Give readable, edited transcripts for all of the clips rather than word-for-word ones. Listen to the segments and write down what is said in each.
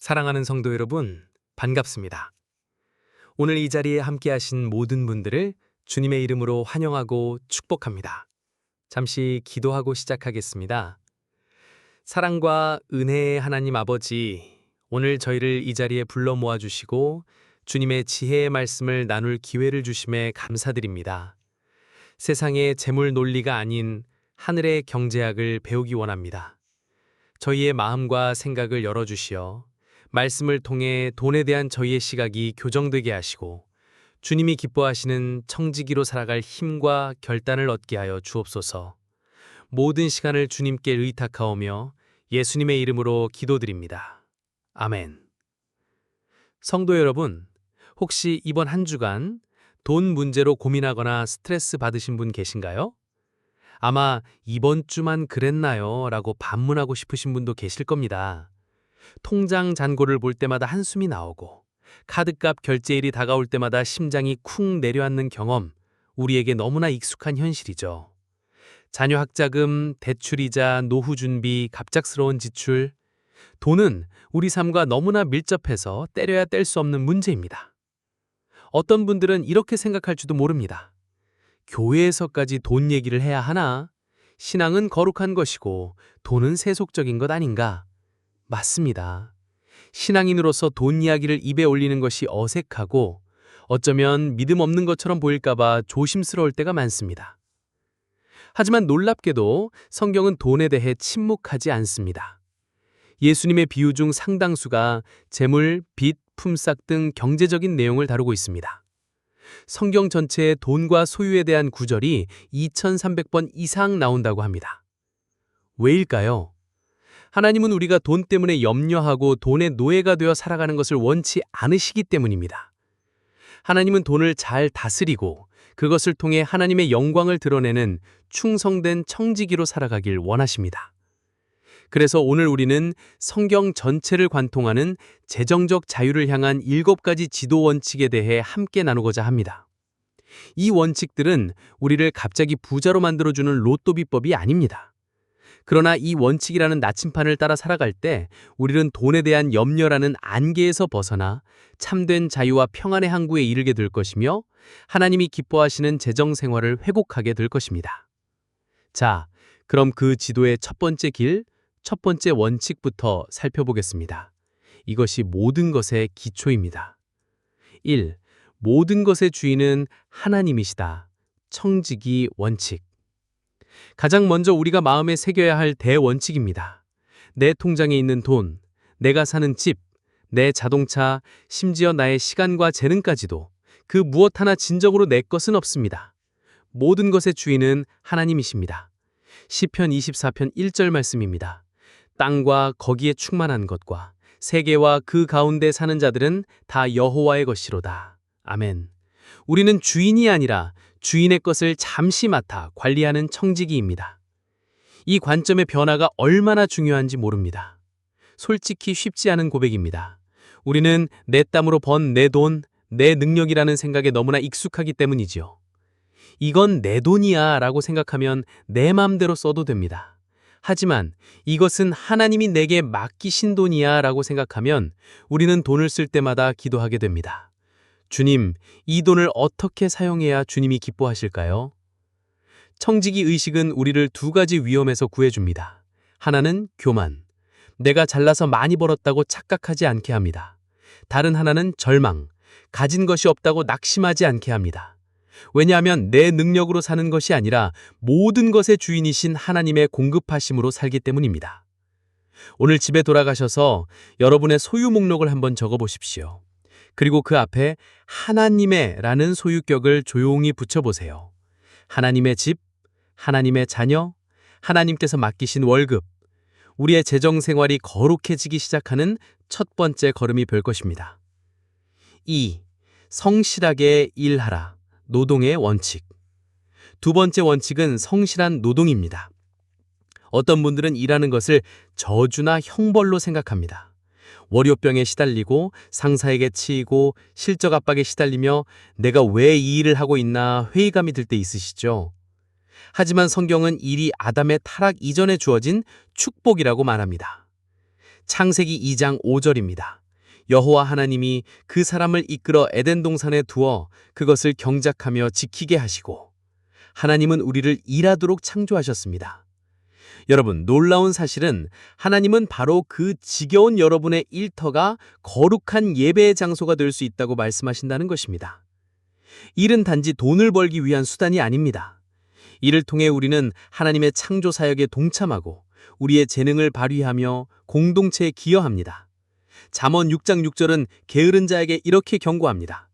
사랑하는 성도 여러분, 반갑습니다. 오늘 이 자리에 함께하신 모든 분들을 주님의 이름으로 환영하고 축복합니다. 잠시 기도하고 시작하겠습니다. 사랑과 은혜의 하나님 아버지, 오늘 저희를 이 자리에 불러 모아주시고 주님의 지혜의 말씀을 나눌 기회를 주심에 감사드립니다. 세상의 재물 논리가 아닌 하늘의 경제학을 배우기 원합니다. 저희의 마음과 생각을 열어주시어 말씀을 통해 돈에 대한 저희의 시각이 교정되게 하시고 주님이 기뻐하시는 청지기로 살아갈 힘과 결단을 얻게 하여 주옵소서. 모든 시간을 주님께 의탁하오며 예수님의 이름으로 기도드립니다. 아멘. 성도 여러분, 혹시 이번 한 주간 돈 문제로 고민하거나 스트레스 받으신 분 계신가요? 아마 이번 주만 그랬나요? 라고 반문하고 싶으신 분도 계실 겁니다. 통장 잔고를 볼 때마다 한숨이 나오고 카드값 결제일이 다가올 때마다 심장이 쿵 내려앉는 경험, 우리에게 너무나 익숙한 현실이죠. 자녀 학자금, 대출이자, 노후 준비, 갑작스러운 지출, 돈은 우리 삶과 너무나 밀접해서 때려야 뗄 수 없는 문제입니다. 어떤 분들은 이렇게 생각할지도 모릅니다. 교회에서까지 돈 얘기를 해야 하나? 신앙은 거룩한 것이고 돈은 세속적인 것 아닌가? 맞습니다. 신앙인으로서 돈 이야기를 입에 올리는 것이 어색하고 어쩌면 믿음 없는 것처럼 보일까봐 조심스러울 때가 많습니다. 하지만 놀랍게도 성경은 돈에 대해 침묵하지 않습니다. 예수님의 비유 중 상당수가 재물, 빚, 품삯 등 경제적인 내용을 다루고 있습니다. 성경 전체에 돈과 소유에 대한 구절이 2300번 이상 나온다고 합니다. 왜일까요? 하나님은 우리가 돈 때문에 염려하고 돈의 노예가 되어 살아가는 것을 원치 않으시기 때문입니다. 하나님은 돈을 잘 다스리고 그것을 통해 하나님의 영광을 드러내는 충성된 청지기로 살아가길 원하십니다. 그래서 오늘 우리는 성경 전체를 관통하는 재정적 자유를 향한 7가지 지도 원칙에 대해 함께 나누고자 합니다. 이 원칙들은 우리를 갑자기 부자로 만들어주는 로또 비법이 아닙니다. 그러나 이 원칙이라는 나침판을 따라 살아갈 때 우리는 돈에 대한 염려라는 안개에서 벗어나 참된 자유와 평안의 항구에 이르게 될 것이며 하나님이 기뻐하시는 재정 생활을 회복하게 될 것입니다. 자, 그럼 그 지도의 첫 번째 길, 첫 번째 원칙부터 살펴보겠습니다. 이것이 모든 것의 기초입니다. 1. 모든 것의 주인은 하나님이시다. 청지기 원칙. 가장 먼저 우리가 마음에 새겨야 할 대원칙입니다. 내 통장에 있는 돈, 내가 사는 집, 내 자동차, 심지어 나의 시간과 재능까지도 그 무엇 하나 진정으로 내 것은 없습니다. 모든 것의 주인은 하나님이십니다. 시편 24편 1절 말씀입니다. 땅과 거기에 충만한 것과 세계와 그 가운데 사는 자들은 다 여호와의 것이로다. 아멘. 우리는 주인이 아니라 주인의 것을 잠시 맡아 관리하는 청지기입니다. 이 관점의 변화가 얼마나 중요한지 모릅니다. 솔직히 쉽지 않은 고백입니다. 우리는 내 땀으로 번 내 돈, 내 능력이라는 생각에 너무나 익숙하기 때문이지요. 이건 내 돈이야 라고 생각하면 내 마음대로 써도 됩니다. 하지만 이것은 하나님이 내게 맡기신 돈이야 라고 생각하면 우리는 돈을 쓸 때마다 기도하게 됩니다. 주님, 이 돈을 어떻게 사용해야 주님이 기뻐하실까요? 청지기 의식은 우리를 2가지 위험에서 구해줍니다. 하나는 교만. 내가 잘나서 많이 벌었다고 착각하지 않게 합니다. 다른 하나는 절망. 가진 것이 없다고 낙심하지 않게 합니다. 왜냐하면 내 능력으로 사는 것이 아니라 모든 것의 주인이신 하나님의 공급하심으로 살기 때문입니다. 오늘 집에 돌아가셔서 여러분의 소유 목록을 한번 적어보십시오. 그리고 그 앞에 하나님의 라는 소유격을 조용히 붙여보세요. 하나님의 집, 하나님의 자녀, 하나님께서 맡기신 월급, 우리의 재정 생활이 거룩해지기 시작하는 첫 번째 걸음이 될 것입니다. 2. 성실하게 일하라. 노동의 원칙. 두 번째 원칙은 성실한 노동입니다. 어떤 분들은 일하는 것을 저주나 형벌로 생각합니다. 월요병에 시달리고 상사에게 치이고 실적 압박에 시달리며 내가 왜 이 일을 하고 있나 회의감이 들 때 있으시죠? 하지만 성경은 일이 아담의 타락 이전에 주어진 축복이라고 말합니다. 창세기 2장 5절입니다. 여호와 하나님이 그 사람을 이끌어 에덴 동산에 두어 그것을 경작하며 지키게 하시고 하나님은 우리를 일하도록 창조하셨습니다. 여러분, 놀라운 사실은 하나님은 바로 그 지겨운 여러분의 일터가 거룩한 예배의 장소가 될 수 있다고 말씀하신다는 것입니다. 일은 단지 돈을 벌기 위한 수단이 아닙니다. 이를 통해 우리는 하나님의 창조 사역에 동참하고 우리의 재능을 발휘하며 공동체에 기여합니다. 잠언 6장 6절은 게으른 자에게 이렇게 경고합니다.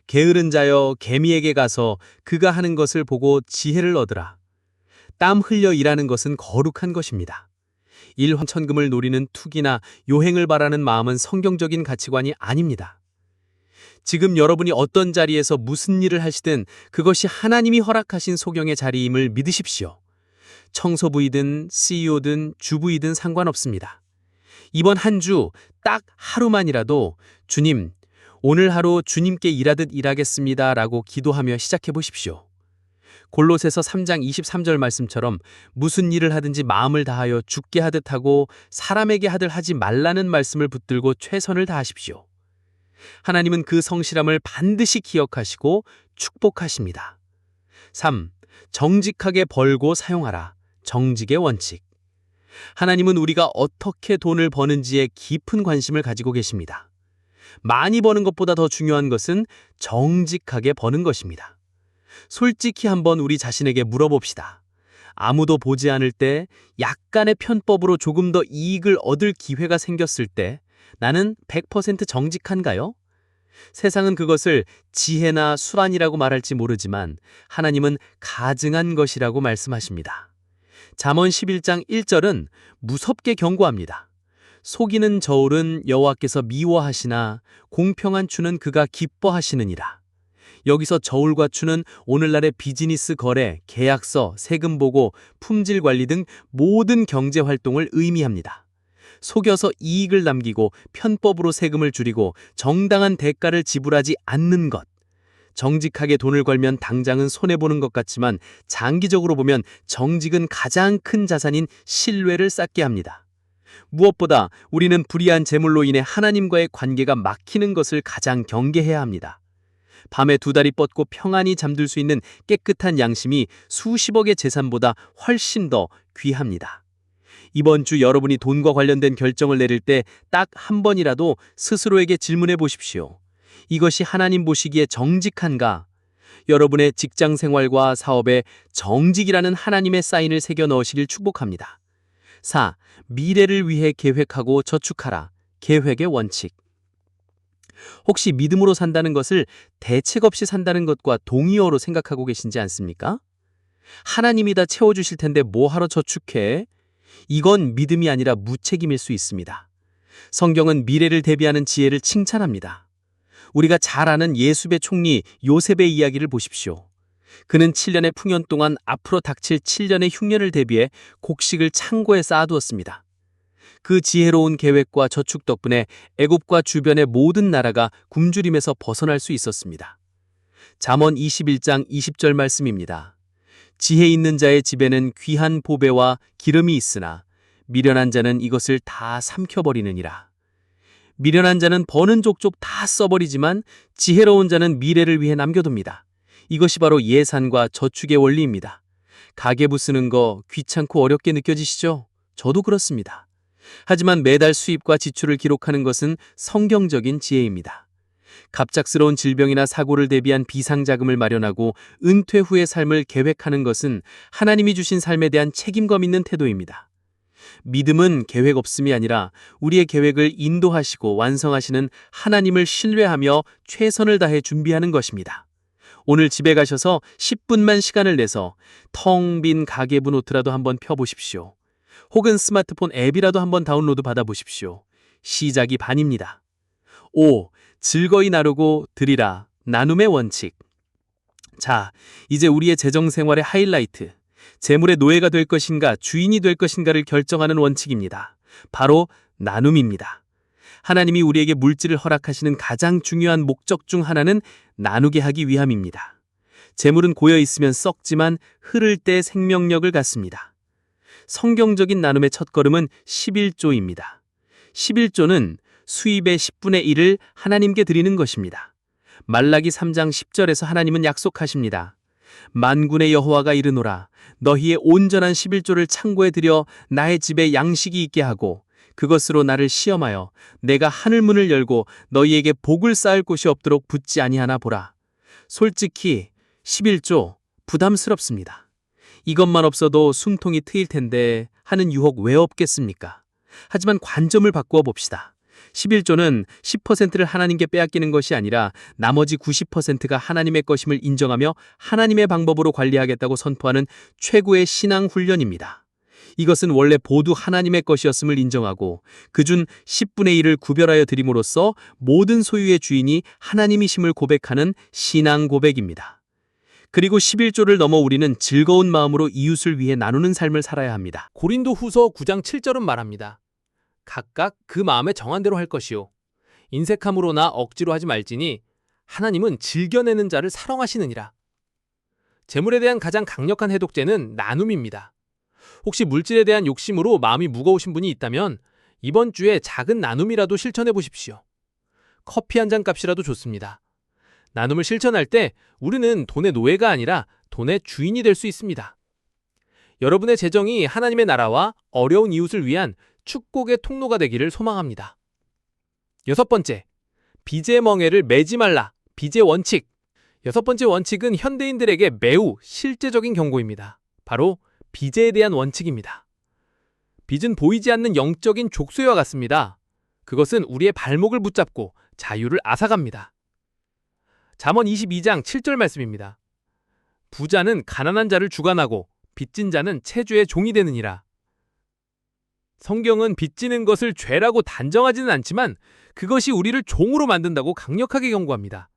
게으른 자여 개미에게 가서 그가 하는 것을 보고 지혜를 얻으라. 땀 흘려 일하는 것은 거룩한 것입니다. 일확천금을 노리는 투기나 요행을 바라는 마음은 성경적인 가치관이 아닙니다. 지금 여러분이 어떤 자리에서 무슨 일을 하시든 그것이 하나님이 허락하신 소경의 자리임을 믿으십시오. 청소부이든 CEO든 주부이든 상관없습니다. 이번 한 주 딱 하루만이라도 주님, 오늘 하루 주님께 일하듯 일하겠습니다 라고 기도하며 시작해 보십시오. 골로새서 3장 23절 말씀처럼 무슨 일을 하든지 마음을 다하여 죽게 하듯 하고 사람에게 하듯 하지 말라는 말씀을 붙들고 최선을 다하십시오. 하나님은 그 성실함을 반드시 기억하시고 축복하십니다. 3. 정직하게 벌고 사용하라. 정직의 원칙. 하나님은 우리가 어떻게 돈을 버는지에 깊은 관심을 가지고 계십니다. 많이 버는 것보다 더 중요한 것은 정직하게 버는 것입니다. 솔직히 한번 우리 자신에게 물어봅시다. 아무도 보지 않을 때 약간의 편법으로 조금 더 이익을 얻을 기회가 생겼을 때 나는 100% 정직한가요? 세상은 그것을 지혜나 수완이라고 말할지 모르지만 하나님은 가증한 것이라고 말씀하십니다. 잠언 11장 1절은 무섭게 경고합니다. 속이는 저울은 여호와께서 미워하시나 공평한 추는 그가 기뻐하시느니라. 여기서 저울과 추는 오늘날의 비즈니스 거래, 계약서, 세금 보고, 품질 관리 등 모든 경제 활동을 의미합니다. 속여서 이익을 남기고 편법으로 세금을 줄이고 정당한 대가를 지불하지 않는 것. 정직하게 돈을 벌면 당장은 손해보는 것 같지만 장기적으로 보면 정직은 가장 큰 자산인 신뢰를 쌓게 합니다. 무엇보다 우리는 불의한 재물로 인해 하나님과의 관계가 막히는 것을 가장 경계해야 합니다. 밤에 두 다리 뻗고 평안히 잠들 수 있는 깨끗한 양심이 수십억의 재산보다 훨씬 더 귀합니다. 이번 주 여러분이 돈과 관련된 결정을 내릴 때 딱 한 번이라도 스스로에게 질문해 보십시오. 이것이 하나님 보시기에 정직한가? 여러분의 직장 생활과 사업에 정직이라는 하나님의 사인을 새겨 넣으시길 축복합니다. 4. 미래를 위해 계획하고 저축하라. 계획의 원칙. 혹시 믿음으로 산다는 것을 대책 없이 산다는 것과 동의어로 생각하고 계신지 않습니까? 하나님이 다 채워주실 텐데 뭐하러 저축해? 이건 믿음이 아니라 무책임일 수 있습니다. 성경은 미래를 대비하는 지혜를 칭찬합니다. 우리가 잘 아는 예수배 총리 요셉의 이야기를 보십시오. 그는 7년의 풍년 동안 앞으로 닥칠 7년의 흉년을 대비해 곡식을 창고에 쌓아두었습니다. 그 지혜로운 계획과 저축 덕분에 애굽과 주변의 모든 나라가 굶주림에서 벗어날 수 있었습니다. 잠언 21장 20절 말씀입니다. 지혜 있는 자의 집에는 귀한 보배와 기름이 있으나 미련한 자는 이것을 다 삼켜버리느니라. 미련한 자는 버는 족족 다 써버리지만 지혜로운 자는 미래를 위해 남겨둡니다. 이것이 바로 예산과 저축의 원리입니다. 가계부 쓰는 거 귀찮고 어렵게 느껴지시죠? 저도 그렇습니다. 하지만 매달 수입과 지출을 기록하는 것은 성경적인 지혜입니다. 갑작스러운 질병이나 사고를 대비한 비상자금을 마련하고 은퇴 후의 삶을 계획하는 것은 하나님이 주신 삶에 대한 책임감 있는 태도입니다. 믿음은 계획 없음이 아니라 우리의 계획을 인도하시고 완성하시는 하나님을 신뢰하며 최선을 다해 준비하는 것입니다. 오늘 집에 가셔서 10분만 시간을 내서 텅 빈 가계부 노트라도 한번 펴보십시오. 혹은 스마트폰 앱이라도 한번 다운로드 받아보십시오. 시작이 반입니다. 5. 즐거이 나누고 드리라. 나눔의 원칙. 자, 이제 우리의 재정 생활의 하이라이트. 재물의 노예가 될 것인가 주인이 될 것인가를 결정하는 원칙입니다. 바로 나눔입니다. 하나님이 우리에게 물질을 허락하시는 가장 중요한 목적 중 하나는 나누게 하기 위함입니다. 재물은 고여 있으면 썩지만 흐를 때 생명력을 갖습니다. 성경적인 나눔의 첫걸음은 11조입니다. 11조는 수입의 10분의 1을 하나님께 드리는 것입니다. 말라기 3장 10절에서 하나님은 약속하십니다. 만군의 여호와가 이르노라 너희의 온전한 11조를 창고에 들여 나의 집에 양식이 있게 하고 그것으로 나를 시험하여 내가 하늘 문을 열고 너희에게 복을 쌓을 곳이 없도록 붙지 아니하나 보라. 솔직히 11조 부담스럽습니다. 이것만 없어도 숨통이 트일 텐데 하는 유혹 왜 없겠습니까? 하지만 관점을 바꾸어 봅시다. 11조는 10%를 하나님께 빼앗기는 것이 아니라 나머지 90%가 하나님의 것임을 인정하며 하나님의 방법으로 관리하겠다고 선포하는 최고의 신앙 훈련입니다. 이것은 원래 모두 하나님의 것이었음을 인정하고 그중 10분의 1을 구별하여 드림으로써 모든 소유의 주인이 하나님이심을 고백하는 신앙 고백입니다. 그리고 11조를 넘어 우리는 즐거운 마음으로 이웃을 위해 나누는 삶을 살아야 합니다. 고린도 후서 9장 7절은 말합니다. 각각 그 마음에 정한 대로 할 것이요. 인색함으로나 억지로 하지 말지니 하나님은 즐겨내는 자를 사랑하시느니라. 재물에 대한 가장 강력한 해독제는 나눔입니다. 혹시 물질에 대한 욕심으로 마음이 무거우신 분이 있다면 이번 주에 작은 나눔이라도 실천해 보십시오. 커피 한 잔 값이라도 좋습니다. 나눔을 실천할 때 우리는 돈의 노예가 아니라 돈의 주인이 될 수 있습니다. 여러분의 재정이 하나님의 나라와 어려운 이웃을 위한 축복의 통로가 되기를 소망합니다. 6번째, 빚의 멍에를 매지 말라. 빚의 원칙. 6번째 원칙은 현대인들에게 매우 실제적인 경고입니다. 바로 빚에 대한 원칙입니다. 빚은 보이지 않는 영적인 족쇄와 같습니다. 그것은 우리의 발목을 붙잡고 자유를 앗아갑니다. 잠언 22장 7절 말씀입니다. 부자는 가난한 자를 주관하고 빚진 자는 채주의 종이 되느니라. 성경은 빚지는 것을 죄라고 단정하지는 않지만 그것이 우리를 종으로 만든다고 강력하게 경고합니다.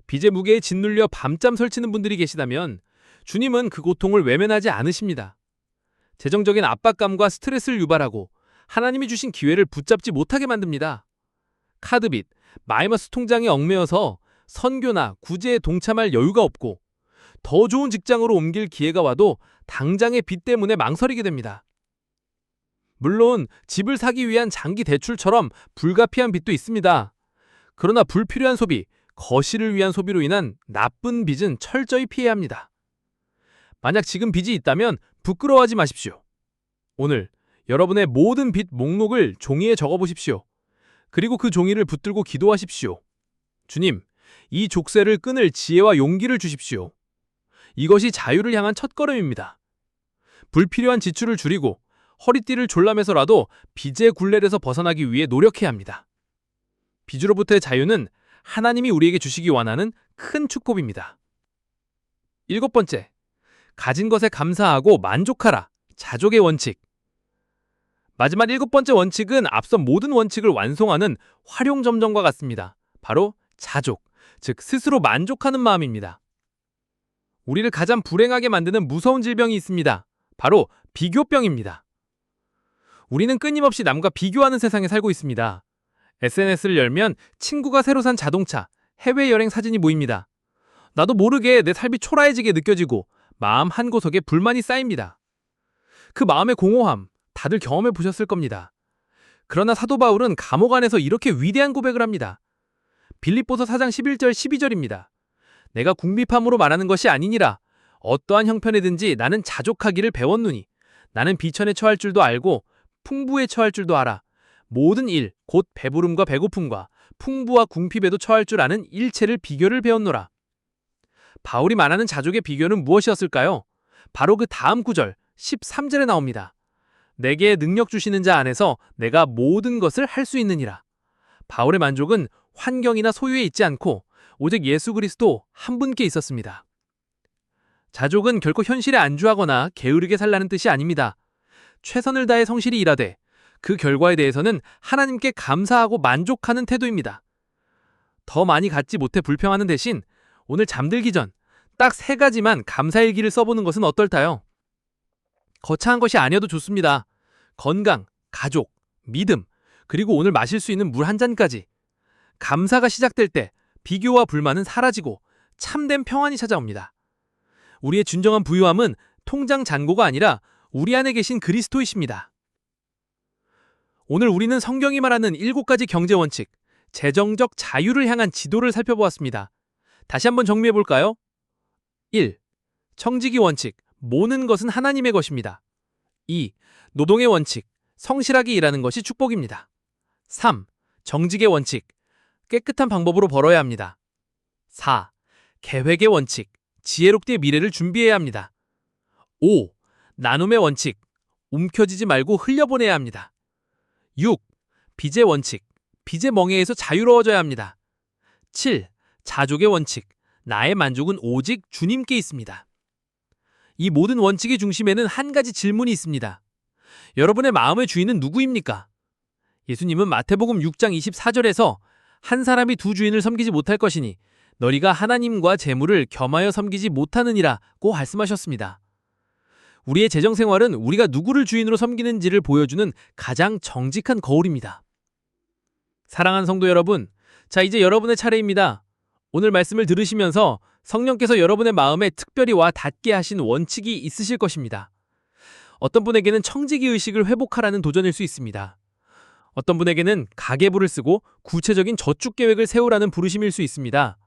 빚의 무게에 짓눌려 밤잠 설치는 분들이 계시다면 주님은 그 고통을 외면하지 않으십니다. 재정적인 압박감과 스트레스를 유발하고 하나님이 주신 기회를 붙잡지 못하게 만듭니다. 카드빚, 마이너스 통장에 얽매여서 선교나 구제에 동참할 여유가 없고 더 좋은 직장으로 옮길 기회가 와도 당장의 빚 때문에 망설이게 됩니다. 물론 집을 사기 위한 장기 대출처럼 불가피한 빚도 있습니다. 그러나 불필요한 소비, 거실을 위한 소비로 인한 나쁜 빚은 철저히 피해야 합니다. 만약 지금 빚이 있다면 부끄러워하지 마십시오. 오늘 여러분의 모든 빚 목록을 종이에 적어보십시오. 그리고 그 종이를 붙들고 기도하십시오. 주님, 이 족쇄를 끊을 지혜와 용기를 주십시오. 이것이 자유를 향한 첫걸음입니다. 불필요한 지출을 줄이고 허리띠를 졸라매서라도 빚의 굴레에서 벗어나기 위해 노력해야 합니다. 빚으로부터의 자유는 하나님이 우리에게 주시기 원하는 큰 축복입니다. 7번째, 가진 것에 감사하고 만족하라. 자족의 원칙. 마지막 7번째 원칙은 앞선 모든 원칙을 완성하는 활용점정과 같습니다. 바로 자족, 즉 스스로 만족하는 마음입니다. 우리를 가장 불행하게 만드는 무서운 질병이 있습니다. 바로 비교병입니다. 우리는 끊임없이 남과 비교하는 세상에 살고 있습니다. SNS를 열면 친구가 새로 산 자동차, 해외여행 사진이 보입니다. 나도 모르게 내 삶이 초라해지게 느껴지고 마음 한구석에 불만이 쌓입니다. 그 마음의 공허함, 다들 경험해 보셨을 겁니다. 그러나 사도 바울은 감옥 안에서 이렇게 위대한 고백을 합니다. 빌립보서 4장 11절 12절입니다. 내가 궁핍함으로 말하는 것이 아니니라. 어떠한 형편이든지 나는 자족하기를 배웠노니 나는 비천에 처할 줄도 알고 풍부에 처할 줄도 알아. 모든 일, 곧 배부름과 배고픔과 풍부와 궁핍에도 처할 줄 아는 일체를 비교를 배웠노라. 바울이 말하는 자족의 비교는 무엇이었을까요? 바로 그 다음 구절 13절에 나옵니다. 내게 능력 주시는 자 안에서 내가 모든 것을 할 수 있느니라. 바울의 만족은 환경이나 소유에 있지 않고 오직 예수 그리스도 한 분께 있었습니다. 자족은 결코 현실에 안주하거나 게으르게 살라는 뜻이 아닙니다. 최선을 다해 성실히 일하되 그 결과에 대해서는 하나님께 감사하고 만족하는 태도입니다. 더 많이 갖지 못해 불평하는 대신 오늘 잠들기 전 딱 3가지만 감사일기를 써보는 것은 어떨까요? 거창한 것이 아니어도 좋습니다. 건강, 가족, 믿음, 그리고 오늘 마실 수 있는 물 한 잔까지. 감사가 시작될 때 비교와 불만은 사라지고 참된 평안이 찾아옵니다. 우리의 진정한 부유함은 통장 잔고가 아니라 우리 안에 계신 그리스도이십니다. 오늘 우리는 성경이 말하는 7가지 경제 원칙, 재정적 자유를 향한 지도를 살펴보았습니다. 다시 한번 정리해 볼까요? 1. 청지기 원칙, 모는 것은 하나님의 것입니다. 2. 노동의 원칙, 성실하게 일하는 것이 축복입니다. 3. 정직의 원칙, 깨끗한 방법으로 벌어야 합니다. 4. 계획의 원칙, 지혜롭게 미래를 준비해야 합니다. 5. 나눔의 원칙, 움켜쥐지 말고 흘려보내야 합니다. 6. 빚의 원칙, 빚의 멍에에서 자유로워져야 합니다. 7. 자족의 원칙, 나의 만족은 오직 주님께 있습니다. 이 모든 원칙의 중심에는 한 가지 질문이 있습니다. 여러분의 마음의 주인은 누구입니까? 예수님은 마태복음 6장 24절에서 한 사람이 두 주인을 섬기지 못할 것이니 너희가 하나님과 재물을 겸하여 섬기지 못하느니라고 말씀하셨습니다. 우리의 재정 생활은 우리가 누구를 주인으로 섬기는지를 보여주는 가장 정직한 거울입니다. 사랑하는 성도 여러분, 자 이제 여러분의 차례입니다. 오늘 말씀을 들으시면서 성령께서 여러분의 마음에 특별히 와 닿게 하신 원칙이 있으실 것입니다. 어떤 분에게는 청지기 의식을 회복하라는 도전일 수 있습니다. 어떤 분에게는 가계부를 쓰고 구체적인 저축 계획을 세우라는 부르심일 수 있습니다.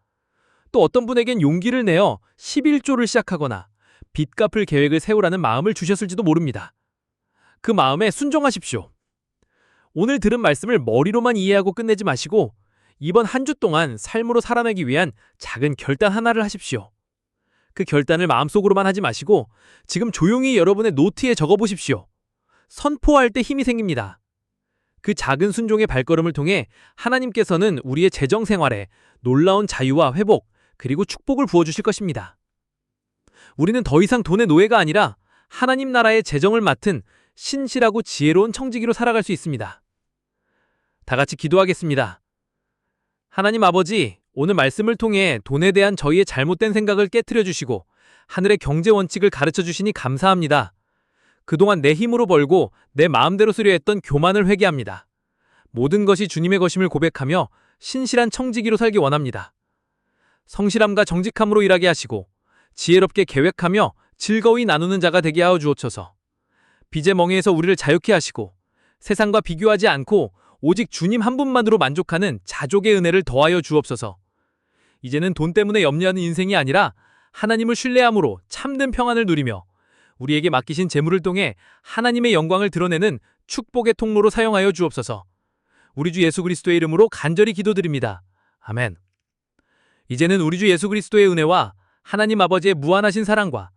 또 어떤 분에겐 용기를 내어 11조를 시작하거나 빚 갚을 계획을 세우라는 마음을 주셨을지도 모릅니다. 그 마음에 순종하십시오. 오늘 들은 말씀을 머리로만 이해하고 끝내지 마시고 이번 한 주 동안 삶으로 살아내기 위한 작은 결단 하나를 하십시오. 그 결단을 마음속으로만 하지 마시고 지금 조용히 여러분의 노트에 적어보십시오. 선포할 때 힘이 생깁니다. 그 작은 순종의 발걸음을 통해 하나님께서는 우리의 재정 생활에 놀라운 자유와 회복 그리고 축복을 부어주실 것입니다. 우리는 더 이상 돈의 노예가 아니라 하나님 나라의 재정을 맡은 신실하고 지혜로운 청지기로 살아갈 수 있습니다. 다 같이 기도하겠습니다. 하나님 아버지, 오늘 말씀을 통해 돈에 대한 저희의 잘못된 생각을 깨트려 주시고 하늘의 경제 원칙을 가르쳐 주시니 감사합니다. 그동안 내 힘으로 벌고 내 마음대로 쓰려 했던 교만을 회개합니다. 모든 것이 주님의 것임을 고백하며 신실한 청지기로 살기 원합니다. 성실함과 정직함으로 일하게 하시고 지혜롭게 계획하며 즐거이 나누는 자가 되게 하여 주옵소서. 빚의 멍에에서 우리를 자유케 하시고 세상과 비교하지 않고 오직 주님 한 분만으로 만족하는 자족의 은혜를 더하여 주옵소서. 이제는 돈 때문에 염려하는 인생이 아니라 하나님을 신뢰함으로 참된 평안을 누리며 우리에게 맡기신 재물을 통해 하나님의 영광을 드러내는 축복의 통로로 사용하여 주옵소서. 우리 주 예수 그리스도의 이름으로 간절히 기도드립니다. 아멘. 이제는 우리 주 예수 그리스도의 은혜와 하나님 아버지의 무한하신 사랑과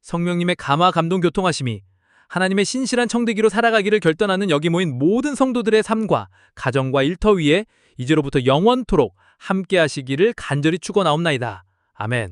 성령님의 감화 감동 교통하심이 하나님의 신실한 청지기로 살아가기를 결단하는 여기 모인 모든 성도들의 삶과 가정과 일터 위에 이제로부터 영원토록 함께 하시기를 간절히 축원하옵나이다. 아멘.